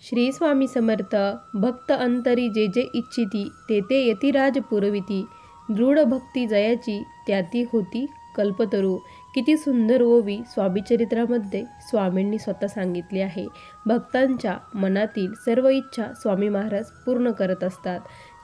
श्री स्वामी समर्थ। भक्त अंतरी जे जे इच्छिती ते ते यतिराज पुरविती। दृढ भक्ती जयाची त्याती होती कल्पतरू। किती सुंदर ओवी स्वामीचरित्रामध्ये स्वामींनी स्वतः सांगितली आहे। भक्तांच्या मनातील सर्व इच्छा स्वामी महाराज पूर्ण करत असतात।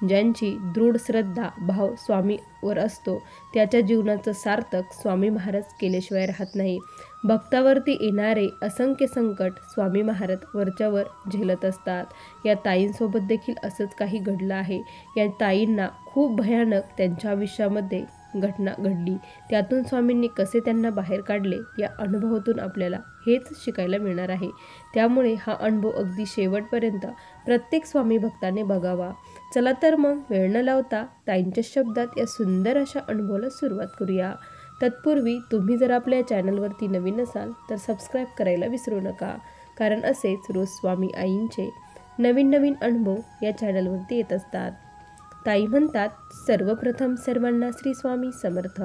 ज्यांची दृढ श्रद्धा भाव स्वामीवर असतो त्याच्या जीवनाचं सार्थक स्वामी महाराज केल्याशिवाय राहत नाही। भक्तावरती येणारे असंख्य संकट स्वामी महाराज वरच्यावर झेलत असतात। या ताईंसोबत देखील असंच काही घडलं आहे। या ताईंना खूप भयानक त्यांच्या आयुष्यामध्ये घटना घडली, त्यातून स्वामींनी कसे त्यांना बाहेर काढले या अनुभवातून आपल्याला हेच शिकायला मिळणार आहे। त्यामुळे हा अनुभव अगदी शेवटपर्यंत प्रत्येक स्वामी भक्ताने बघावा। चला तर मग वेळ न लावता ताईंच्या शब्दात या सुंदर अशा अनुभवाला सुरुवात करूया। तत्पूर्वी तुम्ही जर आपल्या चॅनलवरती नवीन असाल तर सबस्क्राईब करायला विसरू नका, कारण असेच रोज स्वामी आईंचे नवीन नवीन अनुभव या चॅनलवरती येत असतात। ताई म्हणतात, सर्वप्रथम सर्वांना श्री स्वामी समर्थ।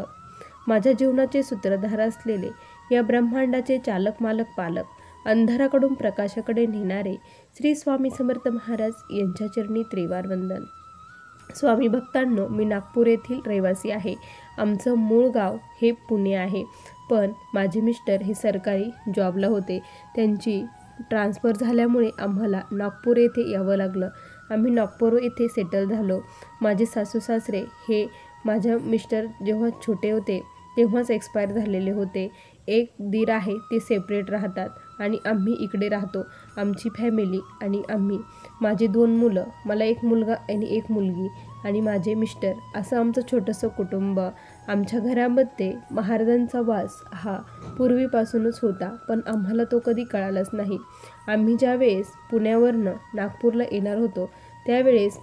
माझ्या जीवनाचे सूत्रधार असलेले, या ब्रह्मांडाचे चालक मालक पालक, अंधाराकडून प्रकाशाकडे नेणारे श्री स्वामी समर्थ महाराज यांच्या चरणी त्रिवार वंदन। स्वामी भक्तांनो, मी नागपूर येथील रहिवासी आहे। आमचं मूळ गाव हे पुणे आहे, पण माझे मिस्टर हे सरकारी जॉबला होते। त्यांची ट्रान्सफर झाल्यामुळे आम्हाला नागपूर येथे यावं लागलं। आम्ही नागपूर येथे सेटल झालो। माझे सासू सासरे हे माझ्या मिस्टर जेव्हा छोटे होते तेव्हाच एक्सपायर झालेले होते। एक दीर आहे, ते सेपरेट राहतात आणि आम्ही इकडे राहतो। आमची फॅमिली आणि आम्ही, माझे 2 मुलं, मला एक मुलगा आणि एक मुलगी आणि माझे मिस्टर, असं आमचं छोटंसं कुटुंब। आमच्या घरामध्ये महाराजांचा वास हा पूर्वीपासूनच होता, पण आम्हाला तो कधी कळालाच नाही। आम्ही ज्यावेळेस पुण्यावरनं नागपूरला येणार होतो त्यावेळेस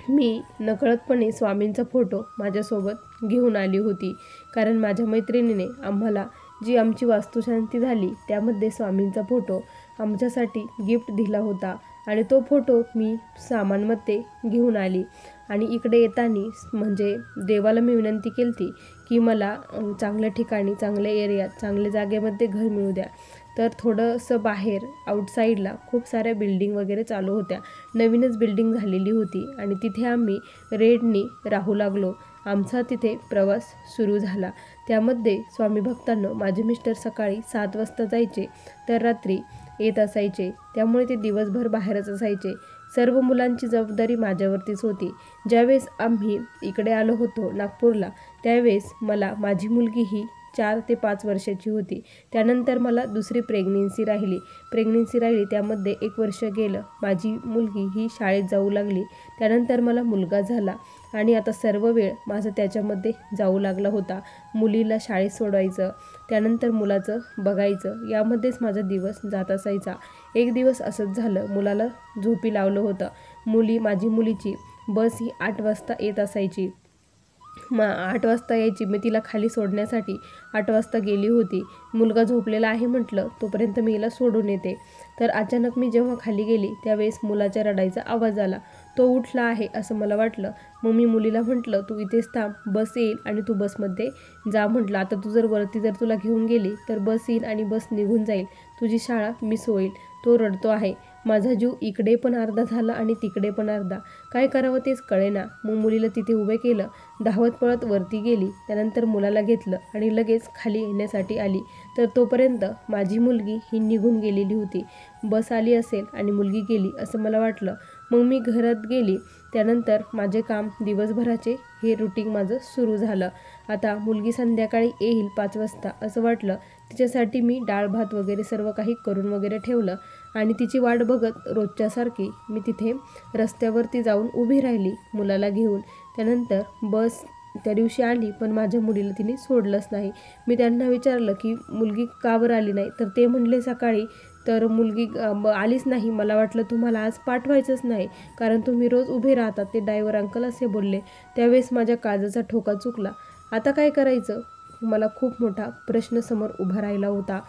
मी नकळतपणे स्वामींचा फोटो माझ्यासोबत घेऊन आली होती, कारण माझ्या मैत्रिणीने आम्हाला जी आमची वास्तुशांती झाली त्यामध्ये स्वामींचा फोटो आमच्यासाठी गिफ्ट दिला होता आणि तो फोटो मी सामानमध्ये घेऊन आली। आणि इकडे येताना म्हणजे देवाला मी विनंती केली की मला चांगल्या ठिकाणी, चांगल्या एरियात, चांगल्या जागेमध्ये घर मिळू द्या। तर थोडंसं बाहेर आउटसाईडला खूप साऱ्या बिल्डिंग वगैरे चालू होत्या। नवीनच बिल्डिंग झालेली होती आणि तिथे आम्ही रेंटनी राहू लागलो। आमचा तिथे प्रवास सुरू झाला। त्यामध्ये स्वामी भक्तांनो, माझे मिस्टर सकाळी 7 वाजता जायचे तर रात्री येत असायचे, त्यामुळे ते दिवसभर बाहेरच असायचे। सर्व मुलांची जबाबदारी माझ्यावरतीच होती। ज्यावेळेस आम्ही इकडे आलो होतो नागपूरला त्यावेळेस मला माझी मुलगी ही 4 ते 5 वर्षाची होती। त्यानंतर मला दुसरी प्रेग्नेन्सी राहिली, त्यामध्ये 1 वर्ष गेलं। माझी मुलगी ही शाळेत जाऊ लागली, त्यानंतर मला मुलगा झाला आणि आता सर्व वेळ माझा त्याच्यामध्ये जाऊ लागला होता। मुलीला शाळेत सोडवायचं, त्यानंतर मुलाचं बघायचं, यामध्येच माझा दिवस जात असायचा। एक दिवस असंच झालं, मुलाला झोपी लावलं होतं। माझी मुलीची बस ही 8 वाजता येत असायची। 8 वाजता यायची, मी तिला खाली सोडण्यासाठी 8 वाजता गेली होती। मुलगा झोपलेला आहे म्हटलं, तोपर्यंत मी हिला सोडून येते। तर अचानक मी जेव्हा खाली गेली त्यावेळेस मुलाच्या रडायचा आवाज आला। तो उठला आहे असं मला वाटलं। मग मी मुलीला म्हटलं, तू इथेच थांब, बस येईल आणि तू बसमध्ये जा म्हटलं। आता तू जर वरती तुला घेऊन गेली तर बस येईल आणि बस निघून जाईल, तुझी शाळा मिस होईल। तो रडतो आहे। माझा जीव इकडे पण अर्धा झाला आणि तिकडे पण अर्धा, काय करावं तेच कळेना। मग मुलीला तिथे उभे केलं, धावत पळत वरती गेली, त्यानंतर मुलाला घेतलं आणि लगेच खाली येण्यासाठी आली। तर तोपर्यंत माझी मुलगी ही निघून गेलेली होती। बस आली असेल आणि मुलगी गेली असं मला वाटलं। मग मी घरात गेली, त्यानंतर माझे काम दिवसभराचे हे रुटीन माझं सुरू झालं। आता मुलगी संध्याकाळी येईल 5 वाजता असं वाटलं। तिच्यासाठी मी डाळ भात वगैरे सर्व काही करून वगैरे ठेवलं आणि तिची वाट बघत रोजच्यासारखी मी तिथे रस्त्यावरती जाऊन उभी राहिली मुलाला घेऊन। त्यानंतर बस त्या दिवशी आली, पण माझ्या मुलीला तिने सोडलंच नाही। मी त्यांना विचारलं की मुलगी का बरं आली नाही, तर ते म्हणले सकाळी तर मुलगी आलीच नाही। मला वाटलं तुम्हाला आज पाठवायचंच नाही, कारण तुम्ही रोज उभे राहतात, ते ड्रायव्हर अंकल असे बोलले। त्यावेळेस माझ्या काळजाचा ठोका चुकला। आता काय करायचं, मला खूप मोठा प्रश्न समोर उभा राहिला होता।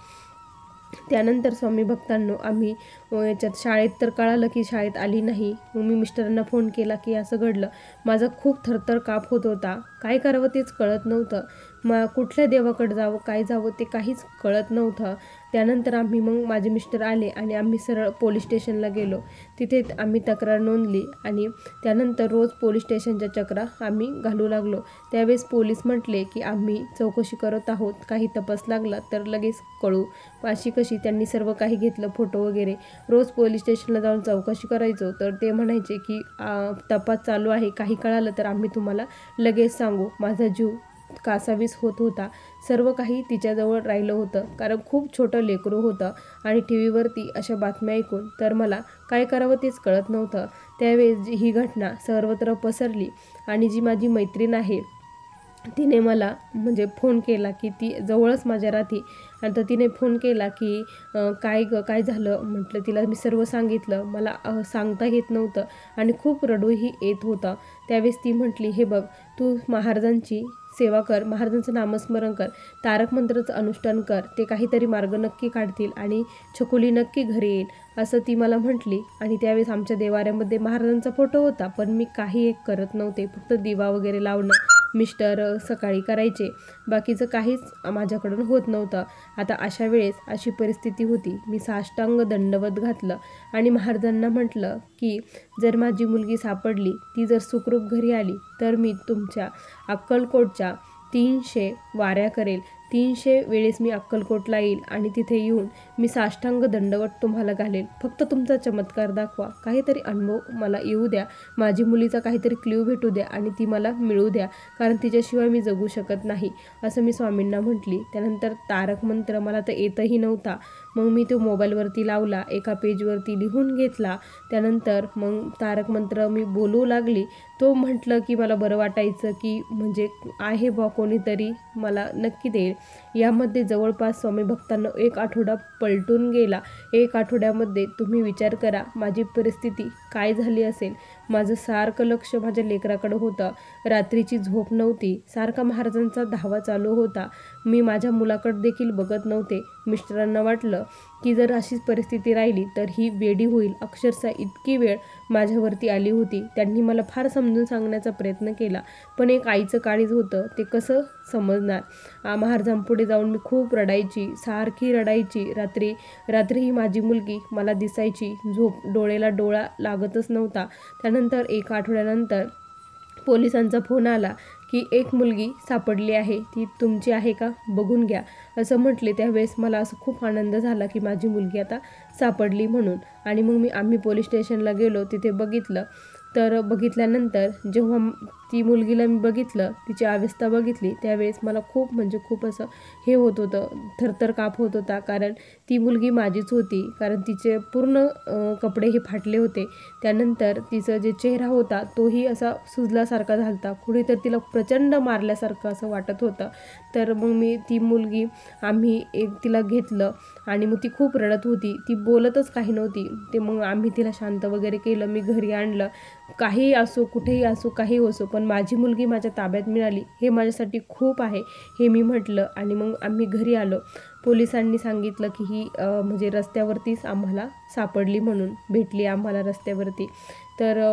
त्यानंतर स्वामी भक्तांनो, आम्ही याच्यात शाळेत तर कळालं की शाळेत आली नाही। मग मी मिस्टरांना फोन केला की असं घडलं। माझा खूप थरथर काप होत होता, काय करावं तेच कळत नव्हतं। कुठल्या देवाकडे जावं, काय जावं ते काहीच कळत नव्हतं। त्यानंतर आम्ही मग माझे मिस्टर आले आणि आम्ही सरळ पोलीस स्टेशनला गेलो. तिथे आम्ही तक्रार नोंदली आणि त्यानंतर रोज पोलीस स्टेशनच्या चक्रा आम्ही घालू लागलो. त्यावेळेस पोलीस म्हटले की आम्ही चौकशी करत आहोत, काही तपास लागला तर लगेच कळू. अशी कशी त्यांनी सर्व काही घेतलं, फोटो वगैरे. रोज पोलीस स्टेशनला जाऊन चौकशी करायचो तर ते म्हणायचे की तपास चालू आहे, काही कळालं तर आम्ही तुम्हाला लगेच सांगू. माझा जीव कासावीस होत होता. सर्व काही तिच्याजवळ राहिलं होतं, कारण खूप छोटं लेकरू होतं आणि टी व्हीवरती अशा बातम्या ऐकून तर मला काय करावं तेच कळत नव्हतं. त्यावेळेस ही घटना सर्वत्र पसरली आणि जी माझी मैत्रीण आहे तिने मला म्हणजे फोन केला की ती जवळच माझ्या राहते. आणि तर तिने फोन केला की काय झालं म्हटलं. तिला मी सर्व सांगितलं. मला सांगता येत नव्हतं आणि खूप रडूही येत होतं. त्यावेळेस ती म्हटली, हे बघ, तू महाराजांची सेवा कर, महाराजांचं नामस्मरण कर, तारक मंत्राचं अनुष्ठान कर, ते काहीतरी मार्ग नक्की काढतील आणि छकुली नक्की घरी येईल, असं ती मला म्हटली. आणि त्यावेळेस आमच्या देवाऱ्यामध्ये महाराजांचा फोटो होता, पण मी काही एक करत नव्हते. फक्त दिवा वगैरे लावणं मिस्टर सकाळी करायचे, बाकीचं काहीच माझ्याकडून होत नव्हतं. आता अशा वेळेस अशी परिस्थिती होती. मी साष्टांग दंडवत घातलं आणि महाराजांना म्हटलं की जर माझी मुलगी सापडली, ती जर सुखरूप घरी आली तर मी तुमच्या अक्कलकोटच्या 300 वाऱ्या करेल. 300 वेळेस मी अक्कलकोटला येईल आणि तिथे येऊन मी साष्टांग दंडवत तुम्हाला घालेल. फक्त तुमचा चमत्कार दाखवा, काहीतरी अनुभव मला येऊ द्या, माझी मुलीचा काहीतरी क्ल्यू भेटू द्या आणि ती मला मिळू द्या, कारण तिच्याशिवाय मी जगू शकत नाही, असं मी स्वामींना म्हटली. त्यानंतर तारक मंत्र मला तर येतही नव्हता. मग मी तो मोबाईलवरती लावला, एका पेजवरती लिहून घेतला. त्यानंतर मग तारक मंत्र मी बोलू लागली. तो म्हटलं की मला बरं वाटायचं की म्हणजे आहे बा कोणीतरी मला नक्की देईल. यामध्ये जवळपास स्वामी भक्तांना 1 आठवडा पलटून गेला. 1 आठवड्यामध्ये तुम्ही विचार करा माझी परिस्थिती काय झाली असेल. माझं सारखं लक्ष माझ्या लेकराकडं होतं. रात्रीची झोप नव्हती. सारखा महाराजांचा धावा चालू होता. मी माझ्या मुलाकडे देखील बघत नव्हते. मिस्टरांना वाटलं की जर अशीच परिस्थिती राहिली तर ही वेडी होईल. अक्षरशः इतकी वेळ माझ्यावरती आली होती. त्यांनी मला फार समजून सांगण्याचा प्रयत्न केला, पण एक आईचं काळीज होतं, ते कसं समजणार. महाराजांपुढे जाऊन मी खूप रडायची, सारखी रडायची. रात्रीही माझी मुलगी मला दिसायची. डोळ्याला डोळा लागतच नव्हता. त्यानंतर 1 आठवड्यानंतर पोलिसांचा फोन आला की एक मुलगी सापडली आहे, ती तुमची आहे का, बघून घ्या, असं म्हटले. त्यावेळेस मला असं खूप आनंद झाला की माझी मुलगी आता सापडली म्हणून. आणि मग आम्ही पोलीस स्टेशनला गेलो, तिथे बघितलं. तर बघितल्यानंतर जेव्हा ती मुलगीला मी बघितलं, तिची अवस्था बघितली, त्यावेळेस मला खूप म्हणजे खूप असं हे होत होतं, थरथर काप होत होता, कारण ती मुलगी माझीच होती. कारण तिचे पूर्ण कपडे हे फाटले होते. त्यानंतर तिचा जे चेहरा होता तोही असा सुजल्यासारखा झाला होता. कुणीतरी तिला प्रचंड मारल्यासारखं असं वाटत होतं. तर मग मी ती मुलगी आम्ही तिला घेतलं आणि मग ती खूप रडत होती. ती बोलतच काही नव्हती. ते मग आम्ही तिला शांत वगैरे केलं. मी घरी आणलं. काही असो, कुठेही असो, काही असो, पण माझी मुलगी माझ्या ताब्यात मिळाली हे माझ्यासाठी खूप आहे, हे मी म्हटलं. आणि मग आम्ही घरी आलो. पोलिसांनी सांगितलं की ही म्हणजे रस्त्यावरतीच आम्हाला सापडली, म्हणून भेटली आम्हाला रस्त्यावरती. तर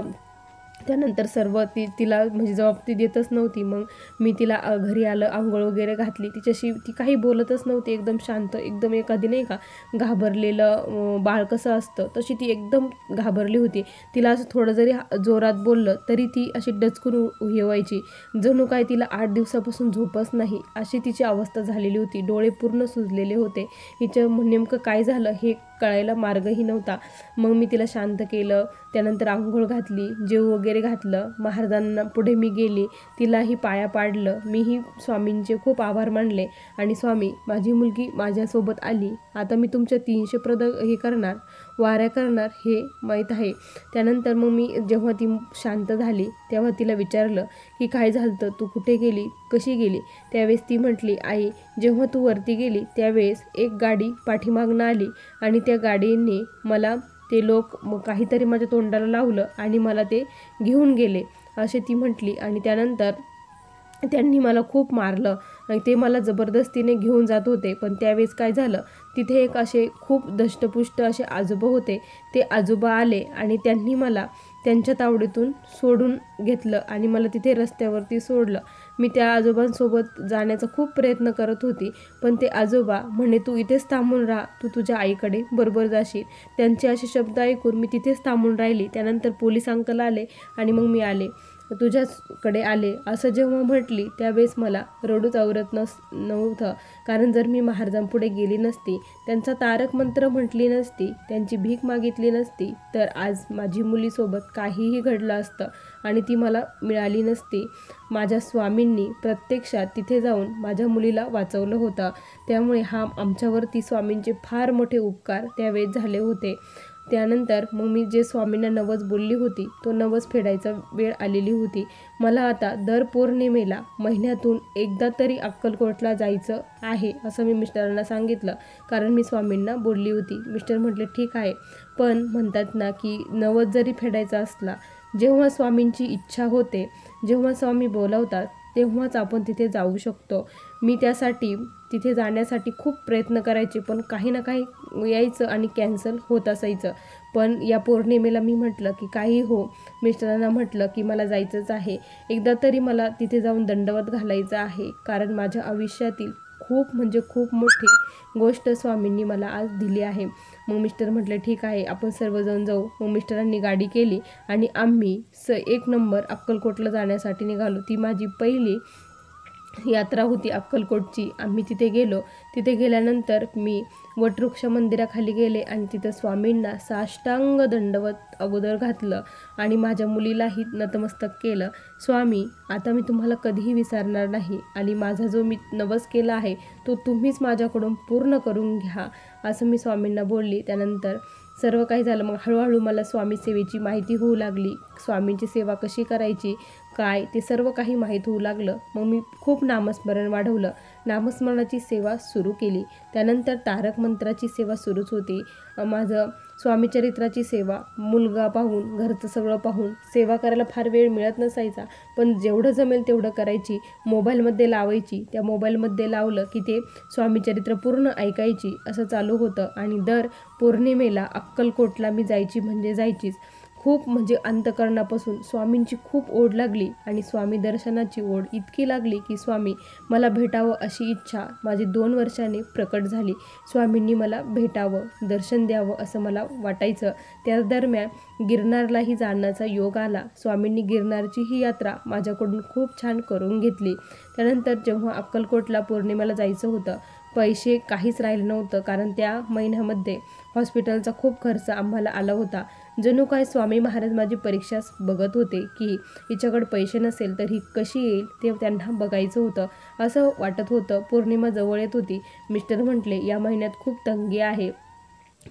त्यानंतर सर्व तिला म्हणजे जबाबदारी देतच नव्हती. मग मी तिला घरी आलं, आंघोळ वगैरे घातली. तिच्याशी ती काही बोलतच नव्हती, एकदम शांत, एकदम एखादी नाही का घाबरलेलं बाळ कसं असतं तशी ती एकदम घाबरली होती. तिला असं थोडं जरी जोरात बोललं तरी ती अशी डचकून हे व्हायची, जणू काय तिला 8 दिवसापासून झोपच नाही, अशी तिची अवस्था झालेली होती. डोळे पूर्ण सुजलेले होते. हिचं नेमकं काय झालं हे कळायला मार्गही नव्हता. मग मी तिला शांत केलं. त्यानंतर आंघोळ घातली, जेव वगैरे घातलं. महाराजांना पुढे मी गेली, तिलाही पाया पाडलं. मीही स्वामींचे खूप आभार मानले आणि स्वामी, माझी मुलगी माझ्यासोबत आली, आता मी तुमच्या 300 हे करणार, वाऱ्या करणार, हे माहीत आहे. त्यानंतर मग मी जेव्हा ती शांत झाली तेव्हा तिला विचारलं की काय झालं, तू कुठे गेली, कशी गेली. त्यावेळेस ती म्हटली, आई, जेव्हा तू वरती गेली त्यावेळेस एक गाडी पाठीमागनं आली आणि त्या गाडीने मला ते लोक काहीतरी माझ्या तोंडाला लावलं आणि मला ते घेऊन गेले, असे ती म्हटली. आणि त्यानंतर त्यांनी मला खूप मारलं आणि ते मला जबरदस्तीने घेऊन जात होते. पण त्यावेळेस काय झालं, तिथे एक असे खूप धष्टपुष्ट असे आजोबा होते. ते आजोबा आले आणि त्यांनी मला त्यांच्या तावडीतून सोडून घेतलं आणि मला तिथे रस्त्यावरती सोडलं. मी त्या आजोबांसोबत जाण्याचा खूप प्रयत्न करत होती, पण ते आजोबा म्हणे, "तू इथेच थांबून राहा, तू तुझ्या आईकडे बरोबर जाशील." त्यांचे असे शब्द ऐकून मी तिथेच थांबून राहिली. त्यानंतर पोलीस अंकल आले आणि मग मी आले, तुझ्याकडे आले असं जेव्हा म्हटली, त्यावेळेस मला रडूच आवरत नव्हतं. कारण जर मी महाराजांपुढे गेली नसती, त्यांचा तारक मंत्र म्हटली नसती, त्यांची भीक मागितली नसती, तर आज माझी मुलीसोबत काहीही घडलं असतं आणि ती मला मिळाली नसती. माझ्या स्वामींनी प्रत्यक्षात तिथे जाऊन माझ्या मुलीला वाचवलं होतं. त्यामुळे आमच्यावरती स्वामींचे फार मोठे उपकार त्यावेळेस झाले होते. त्यानंतर मग मी जे स्वामींना नवस बोलली होती, तो नवस फेडायचा वेळ आलेली होती. मला आता दर पौर्णिमेला महिन्यातून एकदा तरी अक्कलकोटला जायचं आहे असं मी मिस्टरांना सांगितलं. कारण मी स्वामींना बोलली होती. मिस्टर म्हटले, ठीक आहे, पण म्हणतात ना की नवस जरी फेडायचा असला, जेव्हा स्वामींची इच्छा होते, जेव्हा स्वामी बोलावतात, तेव्हाच आपण तिथे जाऊ शकतो. मी त्यासाठी तिथे जाण्यासाठी खूप प्रयत्न करायचे, पण काही ना काही यायचं आणि कॅन्सल होत असायचं. पण या पौर्णिमेला मी म्हटलं की काही हो, मिस्टरांना म्हटलं की मला जायचंच आहे. एकदा तरी मला तिथे जाऊन दंडवत घालायचं आहे, कारण माझ्या आयुष्यातील खूप म्हणजे खूप मोठी गोष्ट स्वामींनी मला आज दिली आहे. मग मिस्टर म्हटले, ठीक आहे, आपण सर्वजण जाऊ. मग मिस्टरांनी गाडी केली आणि आम्ही एक नंबर अक्कलकोटला जाण्यासाठी निघालो. ती माझी पहिली यात्रा होती अक्कलकोटची. आम्ही तिथे गेलो. तिथे गेल्यानंतर मी वटवृक्ष मंदिराखाली गेले आणि तिथं स्वामींना साष्टांग दंडवत अगोदर घातलं आणि माझ्या मुलीलाही नतमस्तक केलं. स्वामी, आता मी तुम्हाला कधीही विसरणार नाही आणि माझा जो मी नवस केला आहे, तो तुम्हीच माझ्याकडून पूर्ण करून घ्या, असं मी स्वामींना बोलली. त्यानंतर सर्व काही झालं. मग हळूहळू मला स्वामी सेवेची माहिती होऊ लागली. स्वामींची सेवा कशी करायची, काय, ते सर्व काही माहीत होऊ लागलं. मग मी खूप नामस्मरण वाढवलं. नामस्मरणाची सेवा सुरू केली. त्यानंतर तारक मंत्राची सेवा सुरूच होती. माझं स्वामीचरित्राची सेवा, मुलगा पाहून, घरचं सगळं पाहून सेवा करायला फार वेळ मिळत नसायचा, पण जेवढं जमेल तेवढं करायची. मोबाईलमध्ये लावायची, त्या मोबाईलमध्ये लावलं की ते स्वामीचरित्र पूर्ण ऐकायची, असं चालू होतं. आणि दर पौर्णिमेला अक्कलकोटला मी जायची म्हणजे जायचीच. खूप म्हणजे अंतःकरणापासून स्वामींची खूप ओढ लागली आणि स्वामी दर्शनाची ओढ इतकी लागली की स्वामी मला भेटावं अशी इच्छा माझी 2 वर्षांनी प्रकट झाली. स्वामींनी मला भेटावं, दर्शन द्यावं असं मला वाटायचं. त्या दरम्यान गिरनारलाही जाण्याचा योग आला. स्वामींनी गिरनारची ही यात्रा माझ्याकडून खूप छान करून घेतली. त्यानंतर जेव्हा अक्कलकोटला पौर्णिमेला जायचं होतं, पैसे काहीच राहिलं नव्हतं, कारण त्या महिन्यामध्ये हॉस्पिटलचा खूप खर्च आम्हाला आला होता. जणू काय स्वामी महाराज माझी परीक्षाच बघत होते की हिच्याकडे पैसे नसेल तर ही कशी येईल, ते त्यांना बघायचं होतं असं वाटत होतं. पौर्णिमा जवळ येत होती. मिस्टर म्हटले, या महिन्यात खूप तंगी आहे,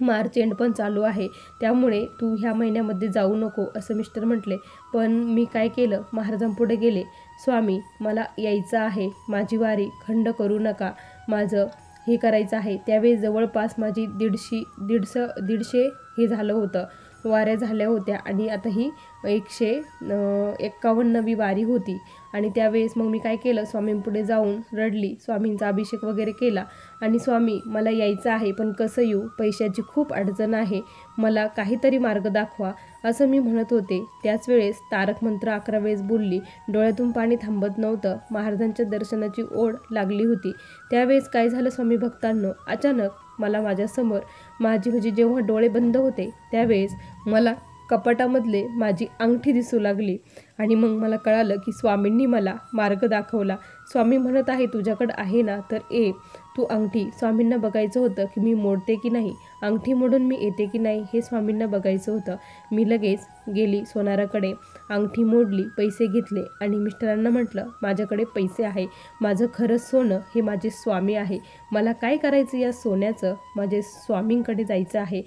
मार्च एंड पण चालू आहे, त्यामुळे तू ह्या महिन्यामध्ये जाऊ नको असं मिस्टर म्हटले. पण मी काय केलं, महाराजांपुढे गेले, स्वामी मला यायचं आहे, माझी वारी खंड करू नका, माझं हे करायचं आहे. त्यावेळेस जवळपास माझी 150 हे झालं होतं, वाऱ्या झाल्या होत्या आणि आता ही 151वी वारी होती. आणि त्यावेळेस मग मी काय केलं, स्वामींपुढे जाऊन रडली, स्वामींचा अभिषेक वगैरे केला आणि स्वामी मला यायचं आहे, पण कसं येऊ, पैशाची खूप अडचण आहे, मला काहीतरी मार्ग दाखवा असं मी म्हणत होते. त्याच वेळेस तारक मंत्र 11 वेळेस बोलली. डोळ्यातून पाणी थांबत नव्हतं. महाराजांच्या दर्शनाची ओढ लागली होती. त्यावेळेस काय झालं स्वामी भक्तांनो, अचानक मला माझ्यासमोर म्हणजे जेव्हा डोळे बंद होते, त्यावेळेस मला कपाटामधले माझी अंगठी दिसू लागली आणि मग मला कळालं की स्वामींनी मला मार्ग दाखवला. स्वामी म्हणत आहे, तुझ्याकडं आहे ना, तर तू अंगठी, स्वामींना बघायचं होतं की मी मोडते की नाही, अंगठी मोडून मी येते की नाही, हे स्वामींना बघायचं होतं. मी लगेच गेली सोनाराकडे, अंगठी मोडली, पैसे घेतले आणि मिस्टरांना म्हटलं, माझ्याकडे पैसे आहे, माझं खरं सोनं हे माझे स्वामी आहे, मला काय करायचं या सोन्याचं, माझे स्वामींकडे जायचं आहे,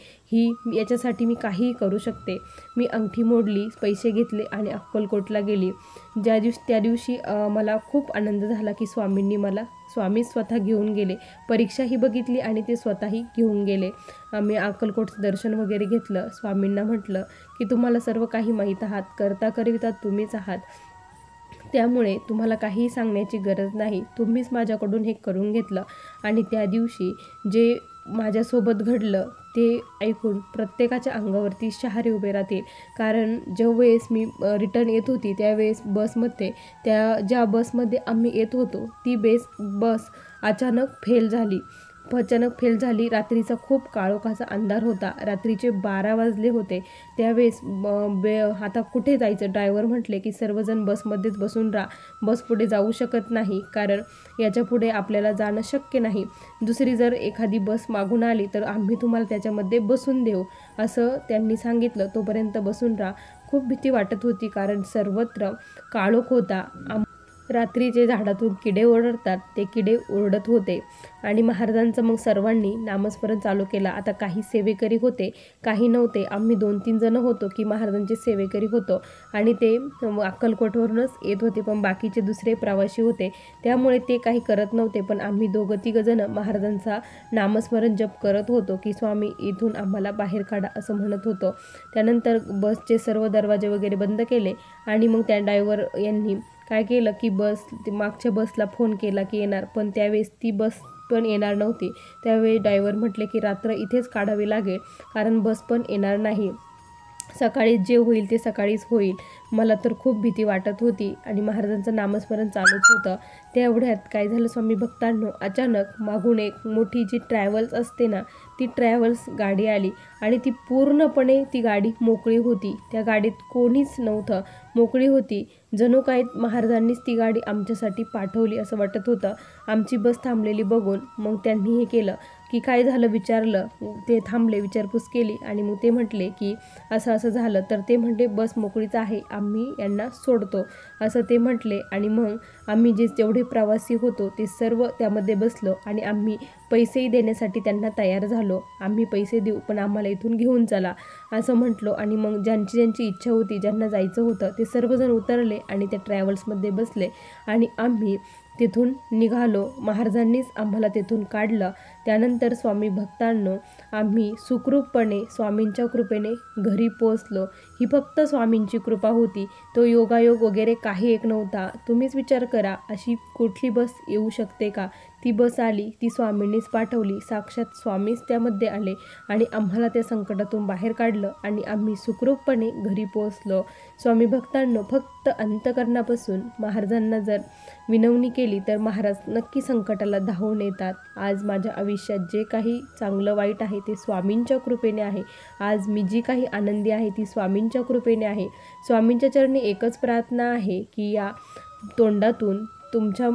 याच्यासाठी मी काहीही करू शकते. मी अंगठी मोडली, पैसे घेतले आणि अक्कलकोटला गेली. त्या दिवशी मला खूप आनंद झाला की स्वामी स्वतः घेऊन गेले. परीक्षाही बघितली आणि ते स्वतःही घेऊन गेले. आम्ही अक्कलकोटचं दर्शन वगैरे घेतलं. स्वामींना म्हटलं की तुम्हाला सर्व काही माहीत आहात, करता करविता तुम्हीच आहात, त्यामुळे तुम्हाला काहीही सांगण्याची गरज नाही, तुम्हीच माझ्याकडून हे करून घेतलं. आणि त्या दिवशी जे माझ्यासोबत घडलं ते ऐकून प्रत्येकाच्या अंगावरती शहारे उभे राहतील. कारण ज्यावेळेस मी रिटर्न येत होती त्यावेळेस बसमध्ये, ज्या बसमध्ये आम्ही येत होतो ती बस अचानक फेल झाली. रात्रीचा खूप काळोखाचा अंधार होता. रात्रीचे 12 वाजले होते. त्यावेळेस आता कुठे जायचं? ड्रायव्हर म्हटले की सर्वजण बसमध्येच बसून राहा, बस पुढे जाऊ शकत नाही, कारण याच्यापुढे आपल्याला जाणं शक्य नाही. दुसरी जर एखादी बस मागून आली तर आम्ही तुम्हाला त्याच्यामध्ये बसून देऊ, असं त्यांनी सांगितलं. तोपर्यंत बसून राहा. खूप भीती वाटत होती, कारण सर्वत्र काळोख होता. रात्रीचे झाडातून किडे ओरडतात, ते किडे ओरडत होते. आणि महाराजांचं मग सर्वांनी नामस्मरण चालू केलं. आता काही सेवेकरी होते, काही नव्हते. आम्ही 2-3 जण होतो की महाराजांचे सेवेकरी होतो, आणि ते अक्कलकोटवरूनच येत होते, पण बाकीचे दुसरे प्रवासी होते, त्यामुळे ते काही करत नव्हते. पण आम्ही 2-3 जण महाराजांचा नामस्मरण जप करत होतो की स्वामी इथून आम्हाला बाहेर काढा, असं म्हणत होतो. त्यानंतर बसचे सर्व दरवाजे वगैरे बंद केले, आणि मग त्या ड्रायव्हर यांनी काय केलं की मागच्या बसला फोन केला की येणार, पण त्यावेळेस ती बस पण येणार नव्हती. त्यावेळी ड्रायव्हर म्हटले की रात्र इथेच काढावी लागेल, कारण बस पण येणार नाही. सकाळी जे होईल ते सकाळीच होईल. मला तर खूप भीती वाटत होती, आणि महाराजांचं नामस्मरण चालूच होतं. तेवढ्यात काय झालं स्वामी भक्तांनो, अचानक मागून एक मोठी जी ट्रॅव्हल्स असते ना, ती ट्रॅव्हल्स गाडी आली, आणि ती पूर्णपणे ती गाडी मोकळी होती. त्या गाडीत कोणीच नव्हतं, मोकळी होती. जणू काय महाराजांनीच ती गाडी आमच्यासाठी पाठवली असं वाटत होतं. आमची बस थांबलेली बघून मग त्यांनी हे केलं की काय झालं विचारलं. ते थांबले, विचारपूस केली, आणि मग ते म्हटले की असं असं झालं. तर ते म्हटले बस मोकळीच आहे, आम्ही यांना सोडतो, असं ते म्हटले. आणि मग आम्ही जेवढे प्रवासी होतो ते सर्व त्यामध्ये बसलो, आणि आम्ही पैसेही देण्यासाठी त्यांना तयार झालो. आम्ही पैसे देऊ, पण आम्हाला इथून घेऊन चला, असं म्हटलो. आणि मग ज्यांची इच्छा होती, ज्यांना जायचं होतं, ते सर्वजण उतरले आणि त्या ट्रॅव्हल्समध्ये बसले, आणि आम्ही तिथून निघालो. महाराजांनीच आम्हाला तिथून काढलं. त्यानंतर स्वामी भक्तांनो, आम्ही सुखरूपपणे स्वामींच्या कृपेने घरी पोचलो. ही फक्त स्वामींची कृपा होती. तो योगायोग वगैरे काही एक नव्हता. तुम्हीच विचार करा, अशी कुठली बस येऊ शकते का? ती बस आली, ती स्वामींनीच पाठवली. साक्षात स्वामीच त्यामध्ये आले, आणि आम्हाला त्या संकटातून बाहेर काढलं, आणि आम्ही सुखरूपपणे घरी पोचलो. स्वामी भक्तांनो, फक्त अंतःकरणापासून महाराजांना जर विनवणी केली तर महाराज नक्की संकटाला धावून येतात. आज माझ्या आयुष्यात जे काही चांगलं वाईट आहे ते स्वामींच्या कृपेने आहे. आज मी जी काही आनंदी आहे ती स्वामींच्या कृपेने आहे. स्वामींच्या चरणी एकच प्रार्थना आहे की या तोंडातून तुमच्या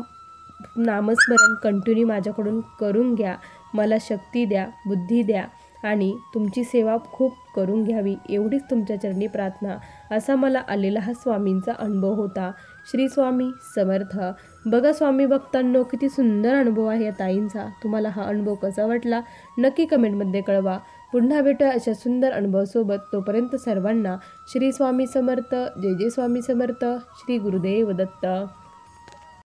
नामस्मरण कंटिन्यू माझ्याकडून करून घ्या. मला शक्ती द्या, बुद्धी द्या, आणि तुमची सेवा खूप करून घ्यावी, एवढीच तुमच्या चरणी प्रार्थना. असा मला आलेला हा स्वामींचा अनुभव होता. श्री स्वामी समर्थ. बघा स्वामी भक्तांनो, किती सुंदर अनुभव आहे या ताईंचा. तुम्हाला हा अनुभव कसा वाटला नक्की कमेंटमध्ये कळवा. पुन्हा भेटूया अशा सुंदर अनुभवासोबत. तोपर्यंत सर्वांना श्री स्वामी समर्थ. जय जय स्वामी समर्थ. श्री गुरुदेव दत्त.